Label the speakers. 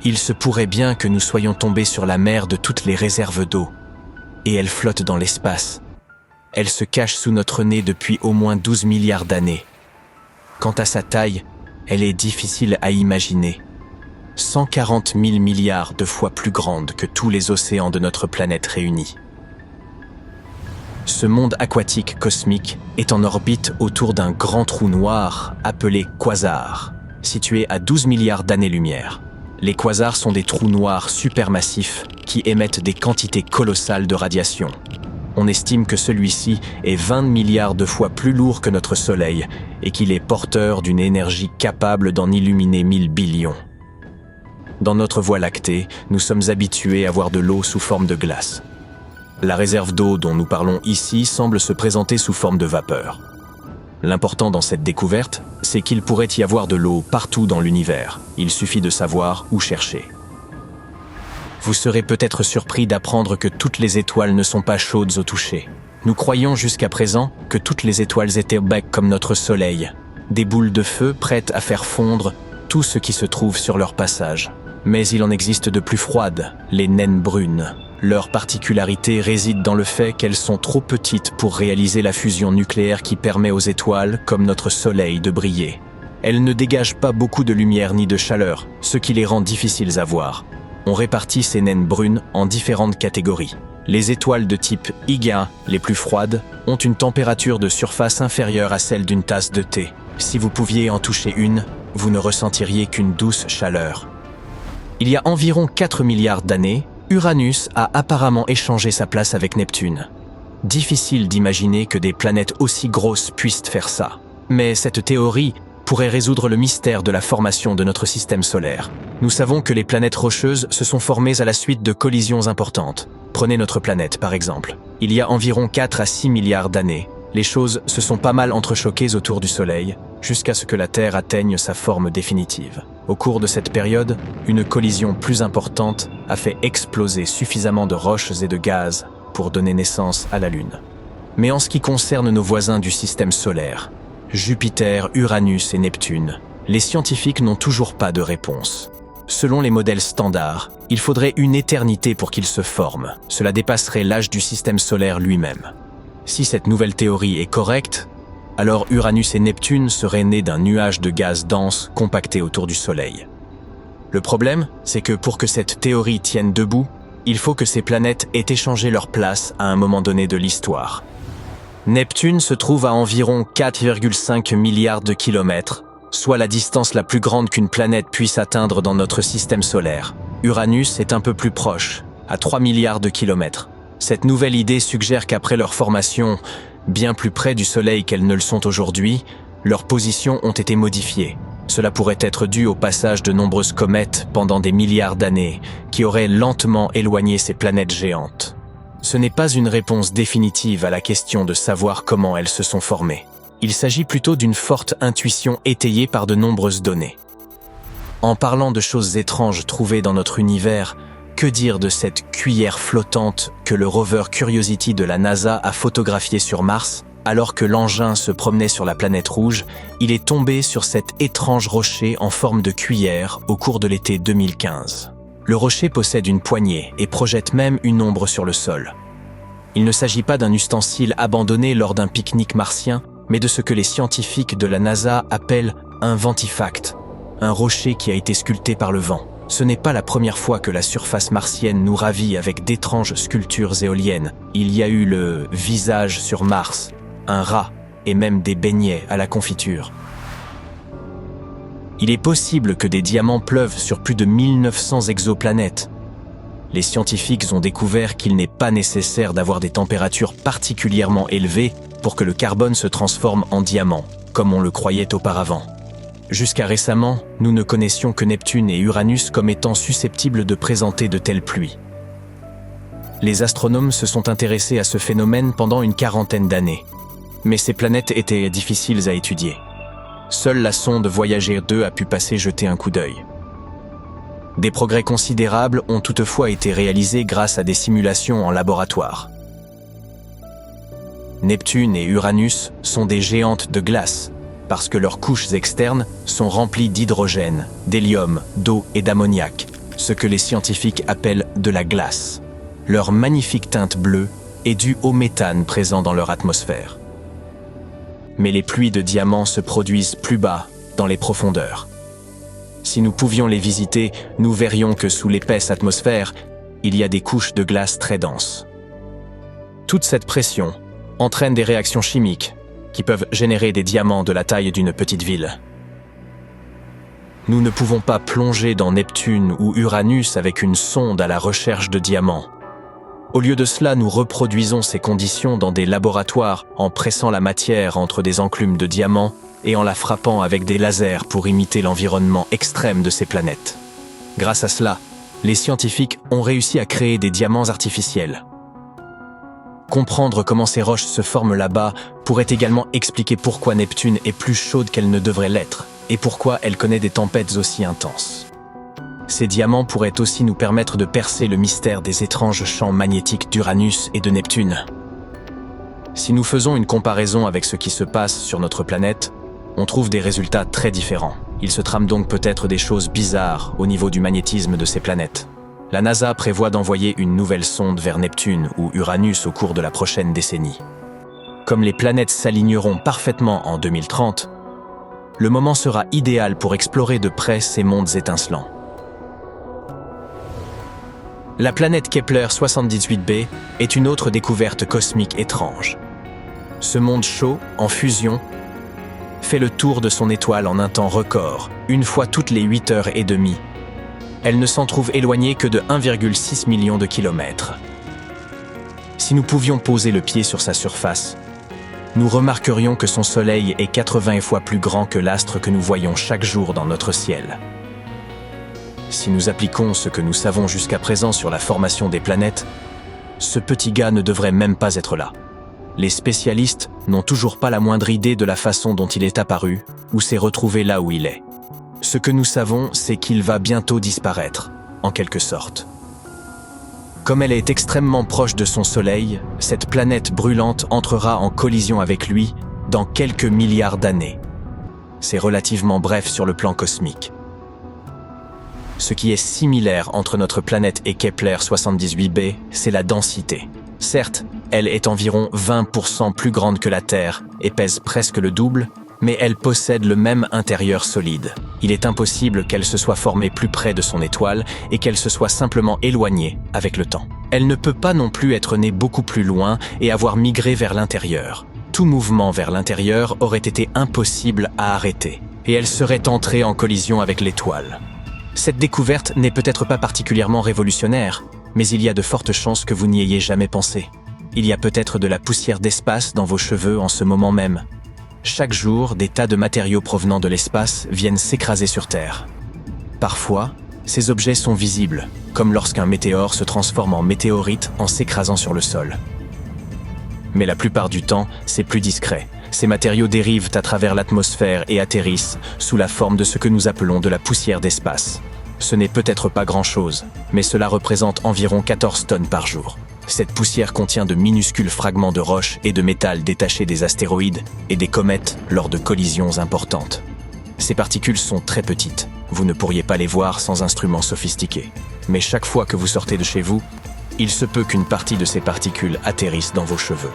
Speaker 1: Il se pourrait bien que nous soyons tombés sur la mer de toutes les réserves d'eau. Et elle flotte dans l'espace. Elle se cache sous notre nez depuis au moins 12 milliards d'années. Quant à sa taille, elle est difficile à imaginer. 140 000 milliards de fois plus grande que tous les océans de notre planète réunis. Ce monde aquatique cosmique est en orbite autour d'un grand trou noir appelé quasar, situé à 12 milliards d'années-lumière. Les quasars sont des trous noirs supermassifs qui émettent des quantités colossales de radiation. On estime que celui-ci est 20 milliards de fois plus lourd que notre Soleil et qu'il est porteur d'une énergie capable d'en illuminer 1000 billions. Dans notre Voie lactée, nous sommes habitués à voir de l'eau sous forme de glace. La réserve d'eau dont nous parlons ici semble se présenter sous forme de vapeur. L'important dans cette découverte, c'est qu'il pourrait y avoir de l'eau partout dans l'univers. Il suffit de savoir où chercher. Vous serez peut-être surpris d'apprendre que toutes les étoiles ne sont pas chaudes au toucher. Nous croyions jusqu'à présent que toutes les étoiles étaient becs comme notre Soleil, des boules de feu prêtes à faire fondre tout ce qui se trouve sur leur passage. Mais il en existe de plus froides, les naines brunes. Leur particularité réside dans le fait qu'elles sont trop petites pour réaliser la fusion nucléaire qui permet aux étoiles, comme notre Soleil, de briller. Elles ne dégagent pas beaucoup de lumière ni de chaleur, ce qui les rend difficiles à voir. On répartit ces naines brunes en différentes catégories. Les étoiles de type Iga, les plus froides, ont une température de surface inférieure à celle d'une tasse de thé. Si vous pouviez en toucher une, vous ne ressentiriez qu'une douce chaleur. Il y a environ 4 milliards d'années, Uranus a apparemment échangé sa place avec Neptune. Difficile d'imaginer que des planètes aussi grosses puissent faire ça. Mais cette théorie pourrait résoudre le mystère de la formation de notre système solaire. Nous savons que les planètes rocheuses se sont formées à la suite de collisions importantes. Prenez notre planète, par exemple. Il y a environ 4 à 6 milliards d'années, les choses se sont pas mal entrechoquées autour du Soleil, jusqu'à ce que la Terre atteigne sa forme définitive. Au cours de cette période, une collision plus importante a fait exploser suffisamment de roches et de gaz pour donner naissance à la Lune. Mais en ce qui concerne nos voisins du système solaire, Jupiter, Uranus et Neptune, les scientifiques n'ont toujours pas de réponse. Selon les modèles standards, il faudrait une éternité pour qu'ils se forment. Cela dépasserait l'âge du système solaire lui-même. Si cette nouvelle théorie est correcte, alors Uranus et Neptune seraient nés d'un nuage de gaz dense compacté autour du Soleil. Le problème, c'est que pour que cette théorie tienne debout, il faut que ces planètes aient échangé leur place à un moment donné de l'histoire. Neptune se trouve à environ 4,5 milliards de kilomètres, soit la distance la plus grande qu'une planète puisse atteindre dans notre système solaire. Uranus est un peu plus proche, à 3 milliards de kilomètres. Cette nouvelle idée suggère qu'après leur formation, bien plus près du Soleil qu'elles ne le sont aujourd'hui, leurs positions ont été modifiées. Cela pourrait être dû au passage de nombreuses comètes pendant des milliards d'années, qui auraient lentement éloigné ces planètes géantes. Ce n'est pas une réponse définitive à la question de savoir comment elles se sont formées. Il s'agit plutôt d'une forte intuition étayée par de nombreuses données. En parlant de choses étranges trouvées dans notre univers, que dire de cette cuillère flottante que le rover Curiosity de la NASA a photographiée sur Mars? Alors que l'engin se promenait sur la planète rouge, il est tombé sur cet étrange rocher en forme de cuillère au cours de l'été 2015. Le rocher possède une poignée et projette même une ombre sur le sol. Il ne s'agit pas d'un ustensile abandonné lors d'un pique-nique martien, mais de ce que les scientifiques de la NASA appellent un ventifact, un rocher qui a été sculpté par le vent. Ce n'est pas la première fois que la surface martienne nous ravit avec d'étranges sculptures éoliennes. Il y a eu le visage sur Mars, un rat et même des beignets à la confiture. Il est possible que des diamants pleuvent sur plus de 1900 exoplanètes. Les scientifiques ont découvert qu'il n'est pas nécessaire d'avoir des températures particulièrement élevées pour que le carbone se transforme en diamant, comme on le croyait auparavant. Jusqu'à récemment, nous ne connaissions que Neptune et Uranus comme étant susceptibles de présenter de telles pluies. Les astronomes se sont intéressés à ce phénomène pendant une quarantaine d'années. Mais ces planètes étaient difficiles à étudier. Seule la sonde Voyager 2 a pu passer jeter un coup d'œil. Des progrès considérables ont toutefois été réalisés grâce à des simulations en laboratoire. Neptune et Uranus sont des géantes de glace, parce que leurs couches externes sont remplies d'hydrogène, d'hélium, d'eau et d'ammoniac. ce que les scientifiques appellent de la glace. Leur magnifique teinte bleue est due au méthane présent dans leur atmosphère. Mais les pluies de diamants se produisent plus bas, dans les profondeurs. Si nous pouvions les visiter, nous verrions que sous l'épaisse atmosphère, il y a des couches de glace très denses. Toute cette pression entraîne des réactions chimiques qui peuvent générer des diamants de la taille d'une petite ville. Nous ne pouvons pas plonger dans Neptune ou Uranus avec une sonde à la recherche de diamants. Au lieu de cela, nous reproduisons ces conditions dans des laboratoires en pressant la matière entre des enclumes de diamants et en la frappant avec des lasers pour imiter l'environnement extrême de ces planètes. Grâce à cela, les scientifiques ont réussi à créer des diamants artificiels. Comprendre comment ces roches se forment là-bas pourrait également expliquer pourquoi Neptune est plus chaude qu'elle ne devrait l'être et pourquoi elle connaît des tempêtes aussi intenses. Ces diamants pourraient aussi nous permettre de percer le mystère des étranges champs magnétiques d'Uranus et de Neptune. Si nous faisons une comparaison avec ce qui se passe sur notre planète, on trouve des résultats très différents. Il se trame donc peut-être des choses bizarres au niveau du magnétisme de ces planètes. La NASA prévoit d'envoyer une nouvelle sonde vers Neptune ou Uranus au cours de la prochaine décennie. Comme les planètes s'aligneront parfaitement en 2030, le moment sera idéal pour explorer de près ces mondes étincelants. La planète Kepler 78b est une autre découverte cosmique étrange. Ce monde chaud, en fusion, fait le tour de son étoile en un temps record, une fois toutes les 8h30. Elle ne s'en trouve éloignée que de 1,6 million de kilomètres. Si nous pouvions poser le pied sur sa surface, nous remarquerions que son Soleil est 80 fois plus grand que l'astre que nous voyons chaque jour dans notre ciel. Si nous appliquons ce que nous savons jusqu'à présent sur la formation des planètes, ce petit gars ne devrait même pas être là. Les spécialistes n'ont toujours pas la moindre idée de la façon dont il est apparu ou s'est retrouvé là où il est. Ce que nous savons, c'est qu'il va bientôt disparaître, en quelque sorte. Comme elle est extrêmement proche de son Soleil, cette planète brûlante entrera en collision avec lui dans quelques milliards d'années. C'est relativement bref sur le plan cosmique. Ce qui est similaire entre notre planète et Kepler 78b, c'est la densité. Certes, elle est environ 20% plus grande que la Terre et pèse presque le double, mais elle possède le même intérieur solide. Il est impossible qu'elle se soit formée plus près de son étoile et qu'elle se soit simplement éloignée avec le temps. Elle ne peut pas non plus être née beaucoup plus loin et avoir migré vers l'intérieur. Tout mouvement vers l'intérieur aurait été impossible à arrêter, et elle serait entrée en collision avec l'étoile. Cette découverte n'est peut-être pas particulièrement révolutionnaire, mais il y a de fortes chances que vous n'y ayez jamais pensé. Il y a peut-être de la poussière d'espace dans vos cheveux en ce moment même. Chaque jour, des tas de matériaux provenant de l'espace viennent s'écraser sur Terre. Parfois, ces objets sont visibles, comme lorsqu'un météore se transforme en météorite en s'écrasant sur le sol. Mais la plupart du temps, c'est plus discret. Ces matériaux dérivent à travers l'atmosphère et atterrissent sous la forme de ce que nous appelons de la poussière d'espace. Ce n'est peut-être pas grand-chose, mais cela représente environ 14 tonnes par jour. Cette poussière contient de minuscules fragments de roches et de métal détachés des astéroïdes et des comètes lors de collisions importantes. Ces particules sont très petites, vous ne pourriez pas les voir sans instruments sophistiqués. Mais chaque fois que vous sortez de chez vous, il se peut qu'une partie de ces particules atterrissent dans vos cheveux.